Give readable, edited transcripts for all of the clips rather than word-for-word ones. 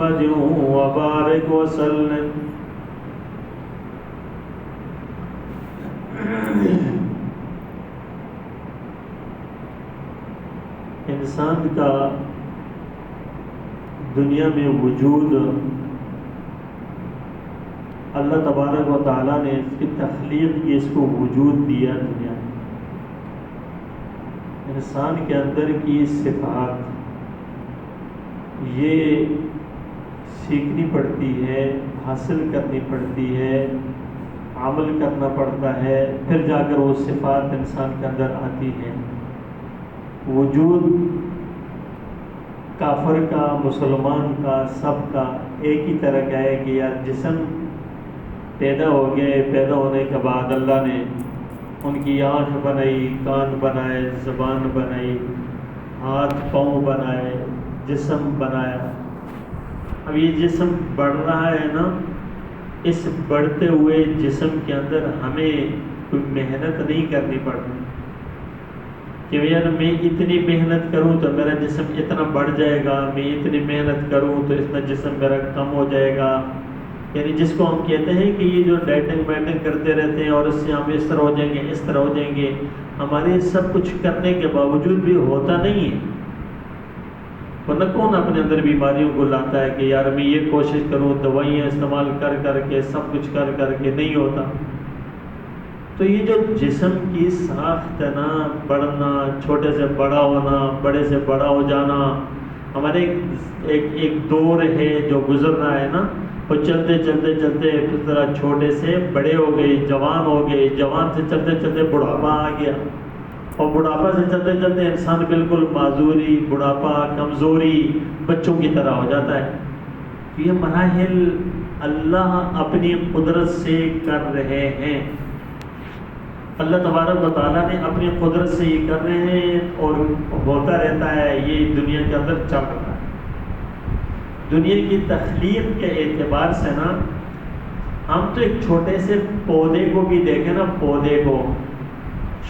محمد وبارک وسلم۔ انسان کا دنیا میں وجود اللہ تبارک و تعالیٰ نے اس کی تخلیق کی، اس کو وجود دیا دنیا میں۔ انسان کے اندر کی صفات یہ سیکھنی پڑتی ہے، حاصل کرنی پڑتی ہے، عمل کرنا پڑتا ہے، پھر جا کر وہ صفات انسان کے اندر آتی ہیں۔ وجود کافر کا، مسلمان کا، سب کا ایک ہی طرح کا ہے کہ یار جسم پیدا ہو گئے، پیدا ہونے کے بعد اللہ نے ان کی آنکھ بنائی، کان بنائے، زبان بنائی، ہاتھ پاؤں بنائے، جسم بنایا۔ اب یہ جسم بڑھ رہا ہے نا، اس بڑھتے ہوئے جسم کے اندر ہمیں کوئی محنت نہیں کرنی پڑتی کہ یار میں اتنی محنت کروں تو میرا جسم اتنا بڑھ جائے گا، میں اتنی محنت کروں تو اتنا جسم میرا کم ہو جائے گا۔ یعنی جس کو ہم کہتے ہیں کہ یہ جو ڈائٹنگ وائٹنگ کرتے رہتے ہیں اور اس سے ہم اس طرح ہو جائیں گے، اس طرح ہو جائیں گے، ہمارے سب کچھ کرنے کے باوجود بھی ہوتا نہیں ہے۔ ورنہ کون اپنے اندر بیماریوں کو لاتا ہے کہ یار میں یہ کوشش کروں، دوائیاں استعمال کر کر کے، سب کچھ کر کر کے، نہیں ہوتا۔ تو یہ جو جسم کی ساخت ہے نا، بڑھنا، چھوٹے سے بڑا ہونا، بڑے سے بڑا ہو جانا، ہمارے ایک دور ہے جو گزر رہا ہے نا، وہ چلتے چلتے چلتے پھر طرح چھوٹے سے بڑے ہو گئے، جوان ہو گئے، جوان سے چلتے چلتے بڑھاپا آ گیا، اور بڑھاپا سے چلتے چلتے انسان بالکل معذوری، بڑھاپا، کمزوری، بچوں کی طرح ہو جاتا ہے۔ یہ مراحل اللہ اپنی قدرت سے کر رہے ہیں، اللہ تبارک و تعالیٰ نے اپنی قدرت سے یہ کر رہے ہیں، اور ہوتا رہتا ہے، یہ دنیا کے اندر چل رہا ہے۔ دنیا کی تخلیق کے اعتبار سے نا، ہم تو ایک چھوٹے سے پودے کو بھی دیکھیں نا، پودے کو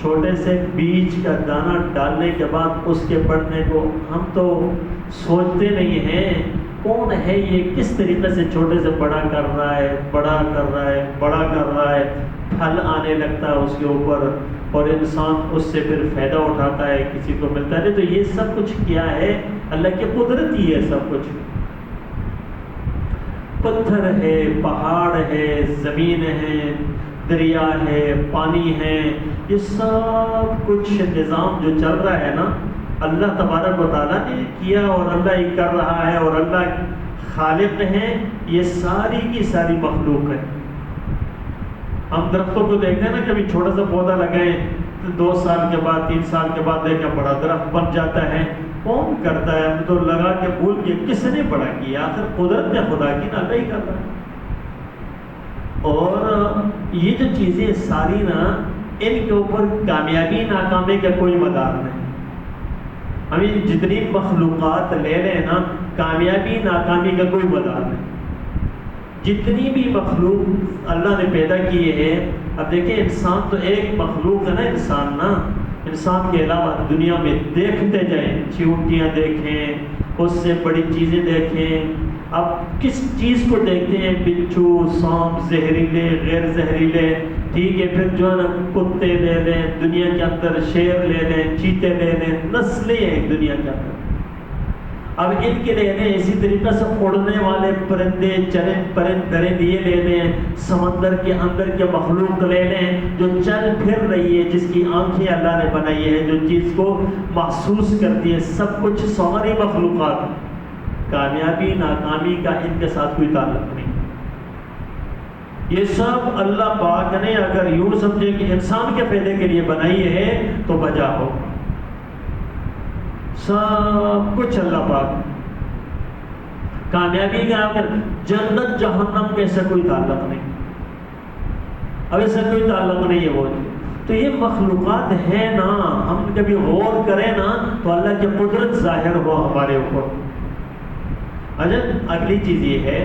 چھوٹے سے بیج کا دانہ ڈالنے کے بعد اس کے بڑھنے کو ہم تو سوچتے نہیں ہیں کون ہے یہ، کس طریقے سے چھوٹے سے بڑا کر رہا ہے، بڑا کر رہا ہے، بڑا کر رہا ہے، پھل آنے لگتا ہے اس کے اوپر، اور انسان اس سے پھر فائدہ اٹھاتا ہے، کسی کو ملتا ہے۔ تو یہ سب کچھ کیا ہے؟ اللہ کی قدرت ہی ہے سب کچھ۔ پتھر ہے، پہاڑ ہے، زمین ہے، دریا ہے، پانی ہے، یہ سب کچھ نظام جو چل رہا ہے نا، اللہ تبارک و تعالیٰ نے کیا، اور اللہ یہ کر رہا ہے، اور اللہ خالق ہے، یہ ساری کی ساری مخلوق ہے۔ ہم درختوں کو دیکھتے ہیں نا، کبھی چھوٹا سا پودا لگائیں تو 2 سال کے بعد، 3 سال کے بعد دیکھیں بڑا درخت بن جاتا ہے۔ کون کرتا ہے؟ ہم تو لگا کے بھول کے، کس نے بڑا کیا؟ آخر قدرت نے خدا کی، نہ اللہ ہی کر رہا ہے۔ اور یہ جو چیزیں ساری نا، ان کے اوپر کامیابی ناکامی کا کوئی مدار نہیں۔ ہمیں جتنی مخلوقات لے لیں نا، کامیابی ناکامی کا کوئی مدار نہیں۔ جتنی بھی مخلوق اللہ نے پیدا کیے ہیں، اب دیکھیں انسان تو ایک مخلوق ہے نا، انسان کے علاوہ دنیا میں دیکھتے جائیں، چیونٹیاں دیکھیں، اس سے بڑی چیزیں دیکھیں، اب کس چیز کو دیکھتے ہیں؟ بچھو، سانپ، زہریلے، غیر زہریلے، ٹھیک ہے، پھر جو ہے نا کتے لے لیں، دنیا کے اندر شیر لے لیں، چیتے لے لیں، نسلیں ہیں دنیا کے اندر۔ اب ان کے لے لیں، اسی طریقے سے اڑنے والے پرندے، پرند یہ لے لیں، سمندر کے اندر کے مخلوق لے لیں جو چل پھر رہی ہے، جس کی آنکھیں اللہ نے بنائی ہے، جو چیز کو محسوس کرتی ہے، سب کچھ ساری مخلوقات۔ کامیابی ناکامی کا ان کے ساتھ کوئی تعلق نہیں۔ یہ سب اللہ پاک نے اگر یوں سمجھے کہ انسان کے فائدے کے لیے بنائی ہے تو بجا ہو، سب کچھ اللہ پاک۔ کامیابی کا اگر جنت جہنم کے سے کوئی تعلق نہیں، اب اس سے کوئی تعلق نہیں ہے وہ۔ تو یہ مخلوقات ہیں نا، ہم کبھی غور کریں نا تو اللہ کی قدرت ظاہر ہو ہمارے اوپر۔ اگلی چیز یہ ہے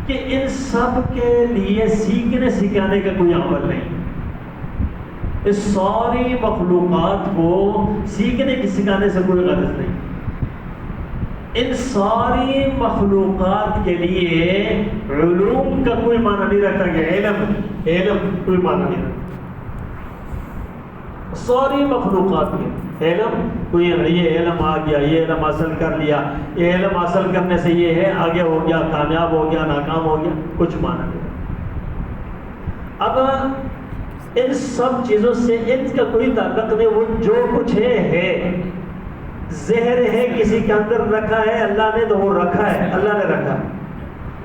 کہ ان سب کے لیے سیکھنے سکھانے کا کوئی عمل نہیں۔ اس ساری مخلوقات کو سیکھنے کی سکھانے سے کوئی غرض نہیں۔ ان ساری مخلوقات کے لیے علوم کا کوئی معنی نہیں رکھتا کہ علم کوئی معنی نہیں رکھتا. ساری مخلوقات کے علم کوئی یہ علم آ گیا، یہ علم حاصل کر لیا، یہ علم حاصل کرنے سے یہ ہے آگے ہو گیا، کامیاب ہو گیا، ناکام ہو گیا، کچھ معنی نہیں. اب ان سب چیزوں سے ان کا کوئی تعلق نہیں. وہ جو کچھ ہے زہر ہے کسی کے اندر رکھا ہے اللہ نے، تو وہ رکھا ہے، اللہ نے رکھا،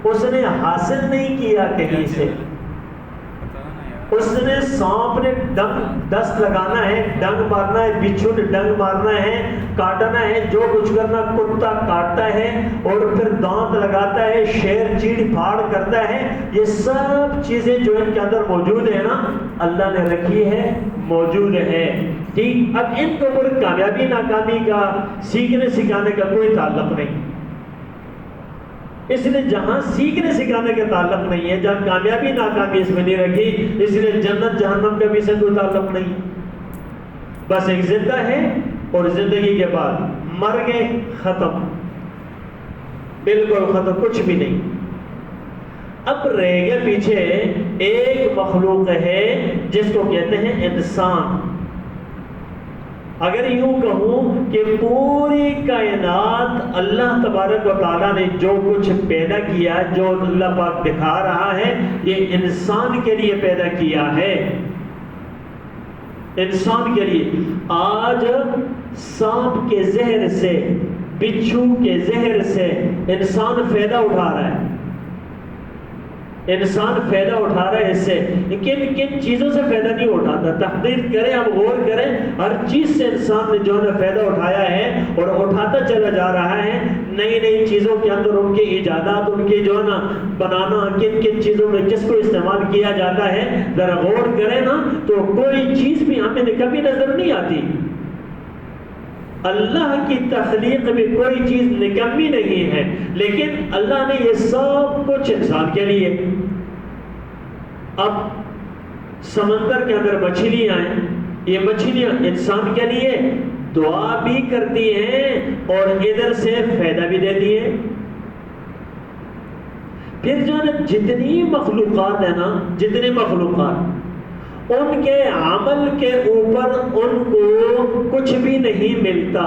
اس نے حاصل نہیں کیا کہیں سے. اس نے سانپ نے دست لگانا ہے، ڈنگ مارنا ہے، بچھو نے ڈنگ مارنا ہے، کاٹنا ہے، جو کچھ کرنا، کتا کاٹتا ہے اور پھر دانت لگاتا ہے، شیر چیڑ پھاڑ کرتا ہے. یہ سب چیزیں جو ان کے اندر موجود ہیں نا، اللہ نے رکھی ہے، موجود ہے. ٹھیک. اب ان کے اوپر کامیابی ناکامی کا، سیکھنے سکھانے کا کوئی تعلق نہیں. اس لیے جہاں سیکھنے سکھانے کا تعلق نہیں ہے، جہاں کامیابی ناکامی اس میں نہیں رکھی، اس لیے جنت جہنم کا بھی سے کوئی تعلق نہیں. بس ایک زندہ ہے اور زندگی کے بعد مر گئے، ختم، بالکل ختم، کچھ بھی نہیں. اب رہ گیا پیچھے ایک مخلوق ہے جس کو کہتے ہیں انسان. اگر یوں کہوں کہ پوری کائنات اللہ تبارک و تعالیٰ نے جو کچھ پیدا کیا، جو اللہ پاک دکھا رہا ہے، یہ انسان کے لیے پیدا کیا ہے، انسان کے لیے. آج سانپ کے زہر سے، بچھو کے زہر سے انسان فائدہ اٹھا رہا ہے. انسان فائدہ اٹھا رہا ہے اس سے. کن چیزوں سے فائدہ نہیں اٹھاتا؟ تحقیق کریں، اب غور کریں، ہر چیز سے انسان نے جو ہے فائدہ اٹھایا ہے اور اٹھاتا چلا جا رہا ہے. نئی نئی چیزوں کے اندر ان کی ایجادات، ان کی جو ہے نا بنانا، کن چیزوں میں کس کو استعمال کیا جاتا ہے، ذرا غور کریں نا تو کوئی چیز بھی ہمیں کبھی نظر نہیں آتی. اللہ کی تخلیق میں کوئی چیز نکمی نہیں ہے، لیکن اللہ نے یہ سب کچھ انسان کے لیے. اب سمندر کے اندر مچھلیاں ہیں، یہ مچھلیاں انسان کے لیے دعا بھی کرتی ہیں اور ادھر سے فائدہ بھی دیتی ہیں. پھر جو ہے جتنی مخلوقات ہیں نا، جتنی مخلوقات، ان کے عمل کے اوپر ان کو کچھ بھی نہیں ملتا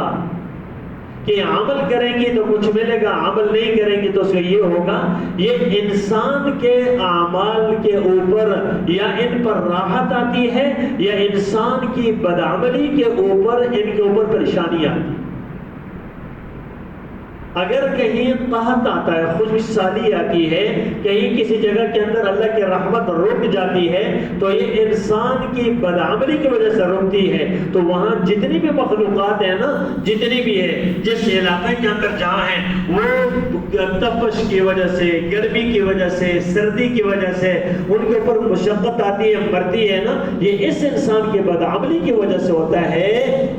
کہ عمل کریں گی تو کچھ ملے گا، عمل نہیں کریں گی تو اس کا یہ ہوگا. یہ انسان کے اعمال کے اوپر یا ان پر راحت آتی ہے، یا انسان کی بدعملی کے اوپر ان کے اوپر پریشانی آتی ہے. اگر کہیں قحط آتا ہے، خشک سالی آتی ہے، کہیں کسی جگہ کے اندر اللہ کی رحمت رک جاتی ہے، تو یہ انسان کی بدعملی کی وجہ سے رکتی ہے. تو وہاں جتنی بھی مخلوقات ہیں نا، جتنی بھی ہے، جس علاقے کے اندر جہاں ہیں، وہ تپش کی وجہ سے، گرمی کی وجہ سے، سردی کی وجہ سے ان کے اوپر مشقت آتی ہے، مرتی ہے نا، یہ اس انسان کی بدعملی کی وجہ سے ہوتا ہے،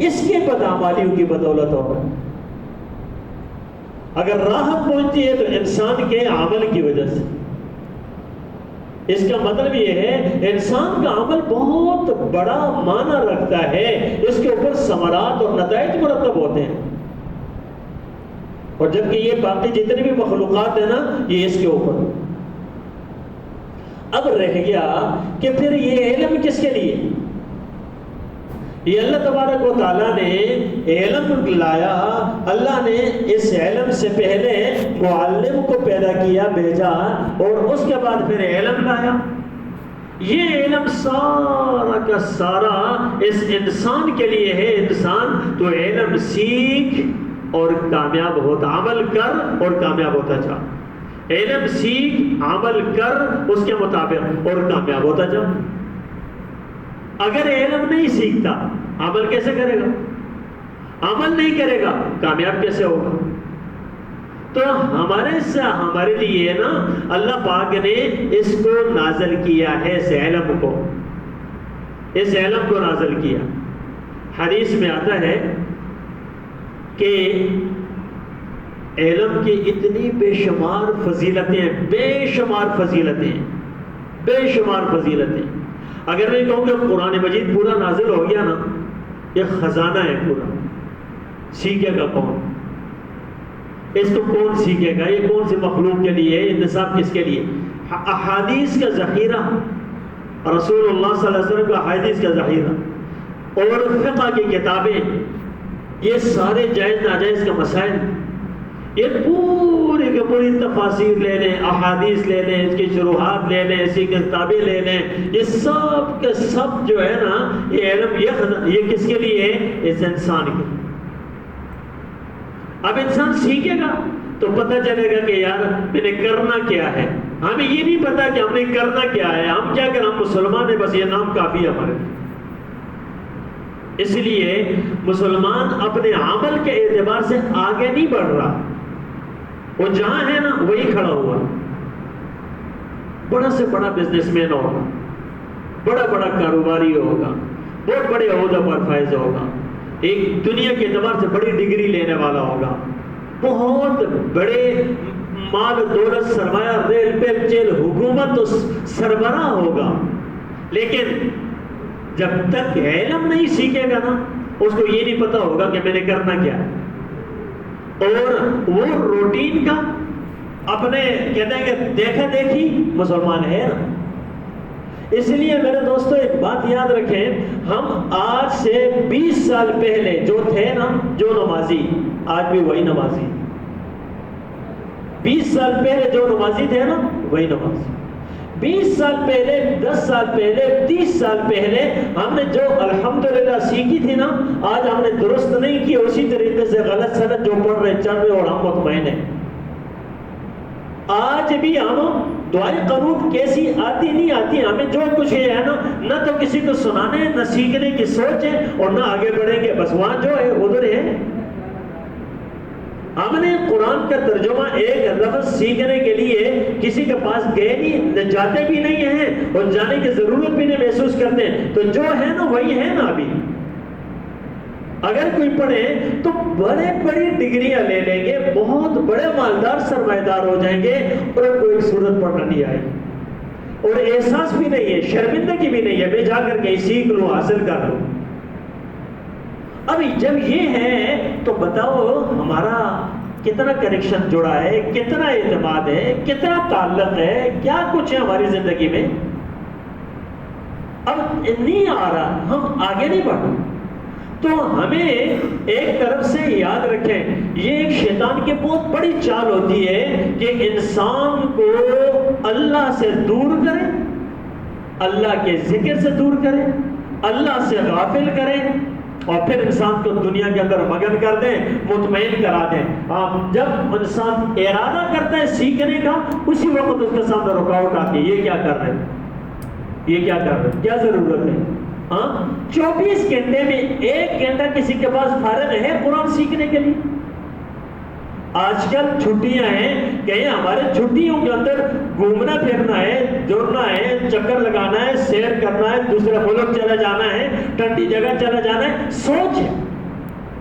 اس کے بدعمالیوں کی بدولت ہوتا ہے. اگر راحت پہنچتی ہے تو انسان کے عمل کی وجہ سے. اس کا مطلب یہ ہے انسان کا عمل بہت بڑا معنی رکھتا ہے، اس کے اوپر ثمرات اور نتائج مرتب ہوتے ہیں. اور جبکہ یہ باقی جتنے بھی مخلوقات ہیں نا، یہ اس کے اوپر. اب رہ گیا کہ پھر یہ علم کس کے لیے؟ یہ اللہ تبارک و تعالیٰ نے علم لایا. اللہ نے اس علم سے پہلے معلم کو پیدا کیا، بھیجا، اور اس کے بعد پھر علم لایا. یہ علم سارا کا سارا اس انسان کے لیے ہے. انسان تو علم سیکھ اور کامیاب ہوتا، عمل کر اور کامیاب ہوتا جا. علم سیکھ، عمل کر اس کے مطابق اور کامیاب ہوتا جا. اگر علم نہیں سیکھتا، عمل کیسے کرے گا؟ عمل نہیں کرے گا، کامیاب کیسے ہوگا؟ تو ہمارے لیے نا اللہ پاک نے اس کو نازل کیا ہے، اس علم کو نازل کیا. حدیث میں آتا ہے کہ علم کی اتنی بے شمار فضیلتیں. اگر میں کہوں کہ قرآن مجید پورا نازل ہو گیا نا، یہ خزانہ ہے پورا، سیکھے گا کون؟ اس کو کون سیکھے گا؟ یہ کون سی مخلوق کے لیے ہے؟ انتصاب کس کے لیے؟ احادیث کا ذخیرہ، رسول اللہ صلی اللہ علیہ وسلم کا احادیث کا ذخیرہ اور فقہ کی کتابیں، یہ سارے جائز ناجائز کا مسائل، یہ پوری کے پوری تفاسیر لے لیں، احادیث لے لیں، اس کی شروحات لے لیں، اسی کی کتابیں لے لیں، یہ سب کے سب جو ہے نا یہ علم یہ کس کے لیے ہے؟ اس انسان کے لیے۔ اب انسان سیکھے گا تو پتہ چلے گا کہ یار میں نے کرنا کیا ہے۔ ہمیں یہ نہیں پتا کہ ہم نے کرنا کیا ہے، ہم کیا کریں، ہم مسلمان ہیں، بس یہ نام کافی ہے ہمارے۔ اس لیے مسلمان اپنے عمل کے اعتبار سے آگے نہیں بڑھ رہا، وہ جہاں ہے نا وہی کھڑا ہوا۔ بڑا سے بڑا بزنس مین ہوگا، بڑا بڑا کاروباری ہوگا، بہت بڑے عہدہ پر فائز ہوگا، ایک دنیا کے اعتبار سے بڑی ڈگری لینے والا ہوگا، بہت بڑے مال دولت سرمایہ ریل پہ چیل حکومت تو سربراہ ہوگا، لیکن جب تک علم نہیں سیکھے گا نا اس کو یہ نہیں پتا ہوگا کہ میں نے کرنا کیا ہے۔ اور وہ روٹین کا اپنے کہتے ہیں کہ دیکھا دیکھی مسلمان ہے نا۔ اس لیے میرے دوستو ایک بات یاد رکھیں، ہم آج سے 20 سال پہلے جو تھے نا، جو نمازی، آج بھی وہی نمازی۔ 20 سال پہلے جو نمازی تھے نا وہی نمازی۔ 20 سال پہلے، 10 سال پہلے، 30 سال پہلے ہم نے جو الحمدللہ سیکھی تھی نا، آج ہم نے درست نہیں کی، اسی طریقے سے غلط سنت جو پڑھ رہے چل رہے اور ہم مطمئن ہیں۔ آج بھی ہم دعائیں قنوت کیسی آتی نہیں آتی، ہمیں جو کچھ ہے نا، نہ تو کسی کو سنانے نہ سیکھنے کی سوچ ہے اور نہ آگے بڑھیں گے، بس وہاں جو ہے ادھر ہے۔ ہم نے قرآن کا ترجمہ ایک لفظ سیکھنے کے لیے کسی کے پاس گئے نہیں، جاتے بھی نہیں ہیں اور جانے کی ضرورت بھی نہیں محسوس کرتے، تو جو ہے نا وہی ہے نا۔ ابھی اگر کوئی پڑھے تو بڑے بڑی ڈگریاں لے لیں گے، بہت بڑے مالدار سرمایہ دار ہو جائیں گے، اور کوئی صورت پڑھنا نہیں آئے اور احساس بھی نہیں ہے، شرمندگی بھی نہیں ہے، میں جا کر کے سیکھ لوں، حاصل کر لوں۔ اب جب یہ ہے تو بتاؤ ہمارا کتنا کنیکشن جڑا ہے، کتنا اعتماد ہے، کتنا تعلق ہے، کیا کچھ ہے ہماری زندگی میں۔ اب نہیں آ رہا، ہم آگے نہیں بڑھ رہے، تو ہمیں ایک طرف سے یاد رکھیں، یہ ایک شیطان کی بہت بڑی چال ہوتی ہے کہ انسان کو اللہ سے دور کرے، اللہ کے ذکر سے دور کرے، اللہ سے غافل کرے، اور پھر انسان کو دنیا کے اندر مگن کر دیں، مطمئن کرا دیں۔ جب انسان ارادہ کرتا ہے سیکھنے کا، اسی وقت اس کے سامنے رکاوٹ آتی ہے، یہ کیا کر رہے ہیں، یہ کیا کر رہے ہیں، کیا ضرورت ہے؟ 24 گھنٹے میں 1 گھنٹہ کسی کے پاس فارغ ہے قرآن سیکھنے کے لیے؟ آج کل چھٹیاں ہیں، کہیں ہمارے چھٹیوں کے اندر گھومنا پھرنا ہے، جڑنا ہے، چکر لگانا ہے، سیر کرنا ہے، دوسرے ملک چلا جانا ہے، ٹھنڈی جگہ چلا جانا ہے، سوچ ہے،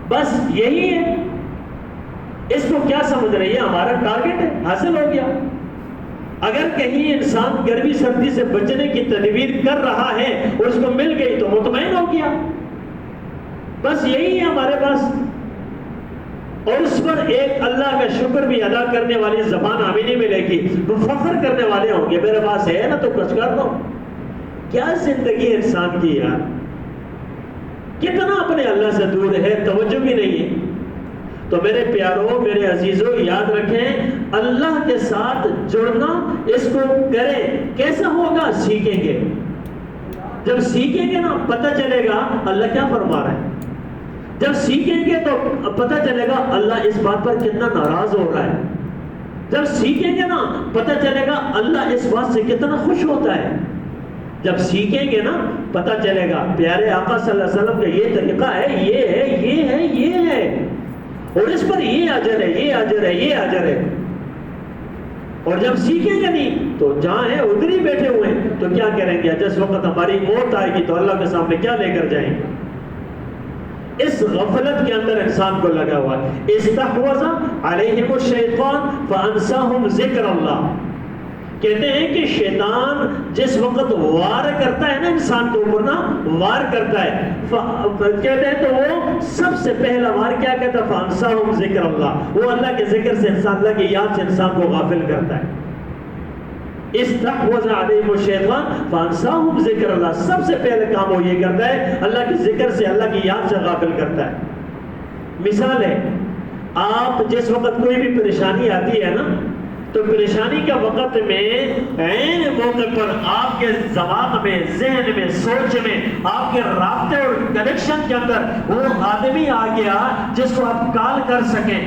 بس یہی ہے۔ اس کو کیا سمجھ رہی ہے؟ ہمارا ٹارگٹ ہے، حاصل ہو گیا۔ اگر کہیں انسان گرمی سردی سے بچنے کی تدبیر کر رہا ہے اور اس کو مل گئی تو مطمئن ہو گیا، بس یہی ہے ہمارے پاس۔ اور اس پر ایک اللہ کا شکر بھی ادا کرنے والی زبان ہمیں نہیں ملے گی، وہ فخر کرنے والے ہوں گے، میرے پاس ہے نا تو کچھ کر لو۔ کیا زندگی انسان کی یار، کتنا اپنے اللہ سے دور ہے، توجہ بھی نہیں ہے۔ تو میرے پیاروں، میرے عزیزوں، یاد رکھیں اللہ کے ساتھ جڑنا، اس کو کریں۔ کیسا ہوگا؟ سیکھیں گے۔ جب سیکھیں گے نا پتہ چلے گا اللہ کیا فرما رہا ہے۔ جب سیکھیں گے تو پتہ چلے گا اللہ اس بات پر کتنا ناراض ہو رہا ہے۔ جب سیکھیں گے نا پتہ چلے گا اللہ اس بات سے کتنا خوش ہوتا ہے۔ جب سیکھیں گے نا پتہ چلے گا پیارے آقا صلی اللہ علیہ وسلم کا یہ طریقہ ہے، یہ ہے، یہ ہے، یہ ہے، اور اس پر یہ اجر ہے، یہ اجر ہے، یہ اجر ہے۔ اور جب سیکھیں گے نہیں تو جہاں ہے ادھر ہی بیٹھے ہوئے ہیں، تو کیا کریں گے؟ جس وقت ہماری موت آئے گی تو اللہ کے سامنے کیا لے کر جائیں گے؟ اس غفلت کے اندر انسان کو لگا ہوا ہے۔ استحوذ علیہم الشیطان فانساہم ذکر اللہ، کہتے ہیں کہ شیطان جس وقت وار کرتا ہے نا انسان کے اوپر نا، وار کرتا ہے، کہتے ہیں تو وہ سب سے پہلا وار کیا کہتا ہے؟ فانساہم ذکر اللہ، وہ اللہ کے ذکر سے انسان، اللہ کی یاد سے انسان کو غافل کرتا ہے۔ استحوذ علیہم الشیطان فانساہم ذکر اللہ، سب سے پہلے کام وہ یہ کرتا ہے، اللہ کے ذکر سے، اللہ کی یاد سے غافل کرتا ہے۔ مثال ہے، آپ جس وقت کوئی بھی پریشانی آتی ہے نا، تو پریشانی کے وقت میں عین موقع پر آپ کے دماغ میں، ذہن میں، سوچ میں، آپ کے رابطے اور کنیکشن کے اندر وہ آدمی آ گیا جس کو آپ کال کر سکیں،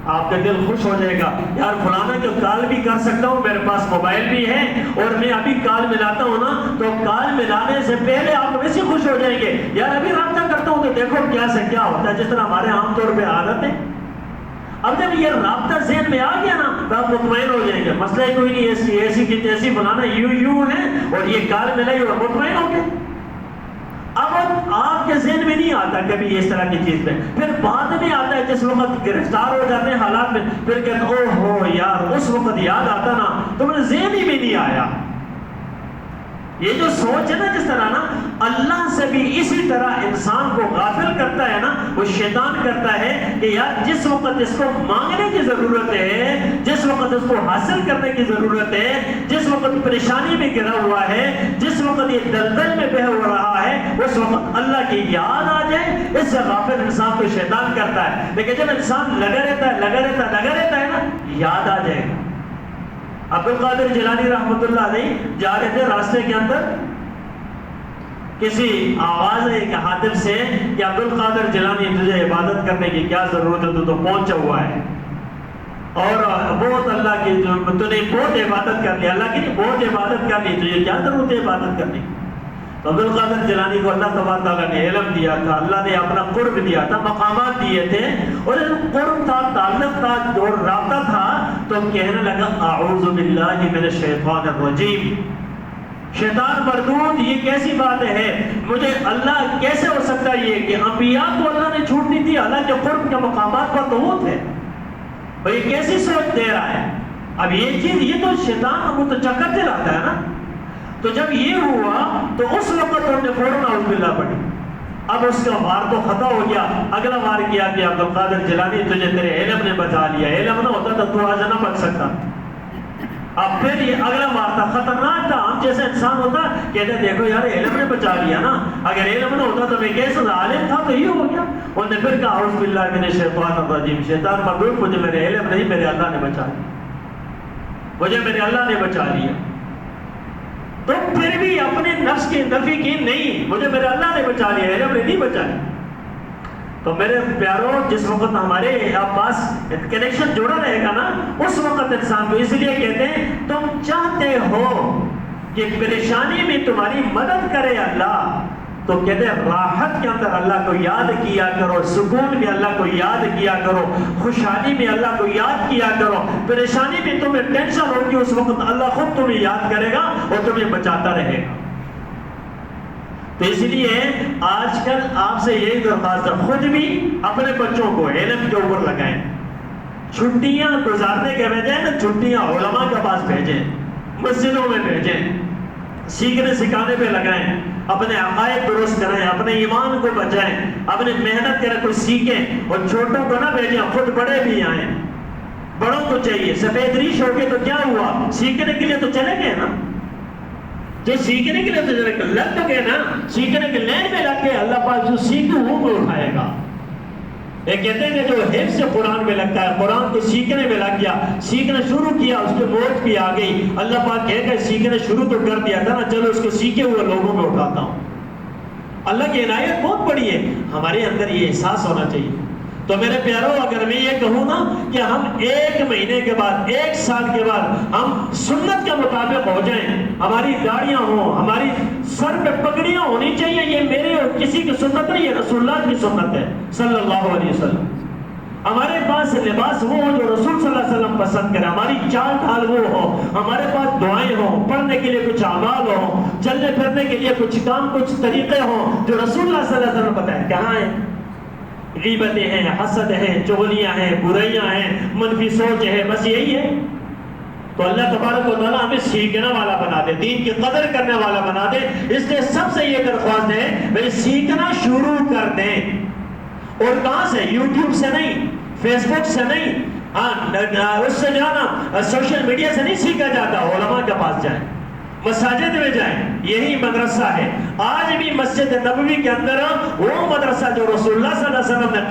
آپ کا دل خوش ہو جائے گا، یار فلانا کو کال بھی کر سکتا ہوں، میرے پاس موبائل بھی ہے اور میں ابھی کال ملاتا ہوں نا، تو کال ملانے سے پہلے آپ ویسے خوش ہو جائیں گے، یار ابھی رابطہ کرتا ہوں تو دیکھو کیا سے کیا ہوتا ہے، جس طرح ہمارے عام طور پہ عادت ہے۔ اب جب یہ رابطہ ذہن میں آ گیا نا تو آپ مطمئن ہو جائیں گے، مسئلہ ہی کوئی نہیں، ایسی کی تیسی فلانا یوں ہے اور یہ کال ملائی اور مطمئن ہو گئے۔ اب آپ کے ذہن میں نہیں آتا کبھی اس طرح کی چیز میں، پھر بعد میں آتا ہے جس وقت گرفتار ہو جاتے ہیں حالات میں، پھر کہتے ہیں او ہو یار اس وقت یاد آتا نا تو میرے ذہن ہی میں نہیں آیا۔ یہ جو سوچ ہے نا، جس طرح نا اللہ سے بھی اسی طرح انسان کو غافل کرتا ہے نا، وہ شیطان کرتا ہے کہ یار جس وقت اس کو مانگنے کی ضرورت ہے، جس وقت اس کو حاصل کرنے کی ضرورت ہے، جس وقت پریشانی میں گرا ہوا ہے، جس وقت یہ دلدل میں بہہ ہو رہا ہے، اس وقت اللہ کی یاد آ جائے، اس سے غافل انسان کو شیطان کرتا ہے۔ لیکن جب انسان لگا رہتا ہے نا، یاد آ جائے گا۔ عبدالقادر جیلانی رحمۃ اللہ علیہ جا رہے تھے، راستے کے اندر کسی آواز ہے ایک حاطب سے کہ عبدالقادر جیلانی تجھے عبادت کرنے کی کیا ضرورت ہے، تو پہنچا ہوا ہے اور بہت اللہ کی تو نے بہت عبادت کر لی، اللہ کی بہت عبادت کر لی، تجھے کیا ضرورت ہے عبادت کرنے کی؟ تو عبدالقادر جیلانی کو اللہ تبارک تعالیٰ نے علم دیا تھا، اللہ نے اپنا قرب دیا تھا، مقامات دیے تھے، اور قرب تھا، تعلق تھا اور رابطہ تھا، تو کہنے لگا اعوذ باللہ من الشیطان الرجیم، شیطان مردود، یہ کیسی بات ہے، مجھے اللہ کیسے ہو سکتا ہے یہ کہ انبیاء کو اللہ نے چھوٹ نہیں دی، اللہ کے قرب کے مقامات پر تو وہ تھے، اور یہ کیسی سوچ دے رہا ہے؟ اب یہ چیز، یہ تو شیطان کو تو چکر دلاتا ہے نا۔ تو جب یہ ہوا تو اس وقت ہم نے فوراً اعوذ باللہ پڑھی، اب اس کا وار تو ختم ہو گیا، اگلا وار کیا کہ عبدالقادر جیلانی تجھے تیرے علم نے بچا لیا، علم نہ ہوتا تو آج نہ بچ سکتا۔ اب پھر یہ اگلا وار تھا، خطرناک تھا، ہم جیسے انسان ہوتا کہتے دیکھو یار علم نے بچا لیا نا، اگر علم نہ ہوتا تو میں کیسے عالم تھا تو یہ ہو گیا۔ انہوں نے پھر کہا اعوذ باللہ من الشیطان الرجیم، شیطان مردود، مجھے میرے علم نہیں، میرے اللہ نے بچا لیا، مجھے میرے اللہ نے بچا لیا۔ تو پھر بھی اپنے نفس کی نفی کی نہیں، مجھے میرے اللہ نے بچا لیا، علم نے نہیں بچا لیا۔ تو میرے پیاروں، جس وقت ہمارے پاس کنیکشن جڑا رہے گا نا، اس وقت انسان کو، اس لیے کہتے ہیں تم چاہتے ہو کہ پریشانی میں تمہاری مدد کرے اللہ، تو کہتے ہیں راحت کے اندر اللہ کو یاد کیا کرو، سکون میں اللہ کو یاد کیا کرو، خوشحالی میں اللہ کو یاد کیا کرو، پریشانی میں تمہیں ٹینشن ہوگی، اس وقت اللہ خود تمہیں یاد کرے گا اور تمہیں بچاتا رہے گا۔ تو اس لیے آج کل آپ سے یہی درخواست ہے، خود بھی اپنے بچوں کو علم کے اوپر لگائیں، چھٹیاں گزارنے کے بجائے نا چھٹیاں علماء کے پاس بھیجیں، مسجدوں میں بھیجیں، سیکھنے سکھانے پہ لگائیں، اپنے عقائد درست کریں، اپنے ایمان کو بچائیں، اپنے محنت کریں، کچھ سیکھیں، اور چھوٹوں کو نہ بھیجیں، خود بڑے بھی آئیں۔ بڑوں کو چاہیے، سفید ریش ہو گئے تو کیا ہوا، سیکھنے کے لیے تو چلے گئے نا، جو سیکھنے کے لیے تو چلے گئے، لگ تو گئے نا، سیکھنے کے لین میں لگ گئے، اللہ پاک جو سیکھوں وہ اٹھائے گا۔ یہ کہتے ہیں کہ جو حفظ قرآن میں لگتا ہے، قرآن کو سیکھنے میں لگ گیا، سیکھنا شروع کیا، اس کے موت بھی آ گئی، اللہ پاک کہے گا سیکھنا شروع تو کر دیا تھا نا، چلو اس کو سیکھے ہوئے لوگوں میں اٹھاتا ہوں۔ اللہ کی عنایت بہت بڑی ہے، ہمارے اندر یہ احساس ہونا چاہیے۔ تو میرے پیاروں، اگر میں یہ کہوں نا کہ ہم 1 مہینے کے بعد، 1 سال کے بعد ہم سنت کے مطابق ہو جائیں، ہماری داڑیاں ہوں، ہماری سر پہ پگڑیاں ہونی چاہیے، یہ میرے اور کسی کی سنت نہیں ہے، رسول اللہ کی سنت ہے صلی اللہ علیہ وسلم۔ ہمارے پاس لباس وہ ہو جو رسول صلی اللہ علیہ وسلم پسند کرے، ہماری چال ڈھال وہ ہو، ہمارے پاس دعائیں ہوں، پڑھنے کے لیے کچھ اعمال ہوں، چلنے پھرنے کے لیے کچھ کام، کچھ طریقے ہوں جو رسول اللہ صلی اللہ علیہ وسلم بتائیں۔ کہاں ہیں؟ غیبتیں ہیں، حسد ہیں، چغلیاں ہیں، برائیاں ہیں، منفی سوچ ہے، بس یہی ہے۔ تو اللہ تبارک و تعالیٰ ہمیں سیکھنے والا بنا دے، دین کی قدر کرنے والا بنا دے۔ اس لیے سب سے یہ درخواست ہے بھئی سیکھنا شروع کر دیں، اور کہاں سے؟ یوٹیوب سے نہیں، فیس بک سے نہیں، اس سے جو ہے نا سوشل میڈیا سے نہیں سیکھا جاتا، علماء کے پاس جائیں، مساجد میں جائیں، یہی مدرسہ ہے۔ آج بھی مسجد نبوی کے اندر وہ مدرسہ جو رسول اللہ صلی اللہ علیہ وسلم نے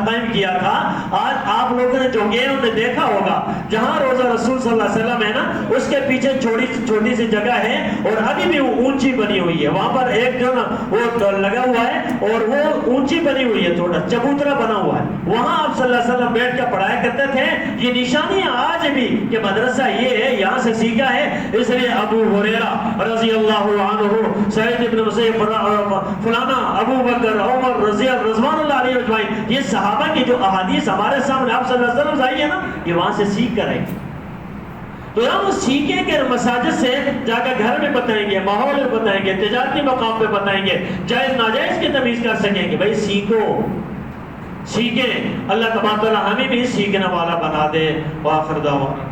قائم کیا تھا، آج آپ لوگوں نے جو گئے انہوں نے دیکھا ہوگا، جہاں روزہ رسول صلی اللہ علیہ وسلم ہے نا، اس کے پیچھے چھوٹی سی جگہ ہے، اور ابھی بھی وہ اونچی بنی ہوئی ہے، وہاں پر ایک جو نا وہ لگا ہوا ہے، اور وہ اونچی بنی ہوئی ہے، تھوڑا چبوترا بنا ہوا ہے، وہاں آپ صلی اللہ علیہ وسلم بیٹھ کے پڑھایا کرتے تھے۔ یہ نشانیاں آج بھی کہ مدرسہ یہ ہے، یہاں سے سیکھا ہے۔ اس لیے ابو ہریرہ رضی اللہ عنہ، سعید بن مسیب، فلانا ابو بکر، عمر رضوان اللہ علیہ اجمعین، یہ صحابہ کی جو احادیث ہمارے سامنے آپ صلی اللہ علیہ وسلم سے آئی ہے نا، یہ وہاں سے سیکھ کر آئی۔ تو ہم سیکھیں کہ مساجد سے جا کر گھر میں بتائیں گے، ماحول میں بتائیں گے، تجارتی مقام پہ بتائیں گے، جائز ناجائز کی تمیز کر سکیں گے۔ بھائی سیکھو، سیکھیں۔ اللہ تبارک و تعالی ہمیں بھی سیکھنے والا بنا دے۔ وآخر دعوانا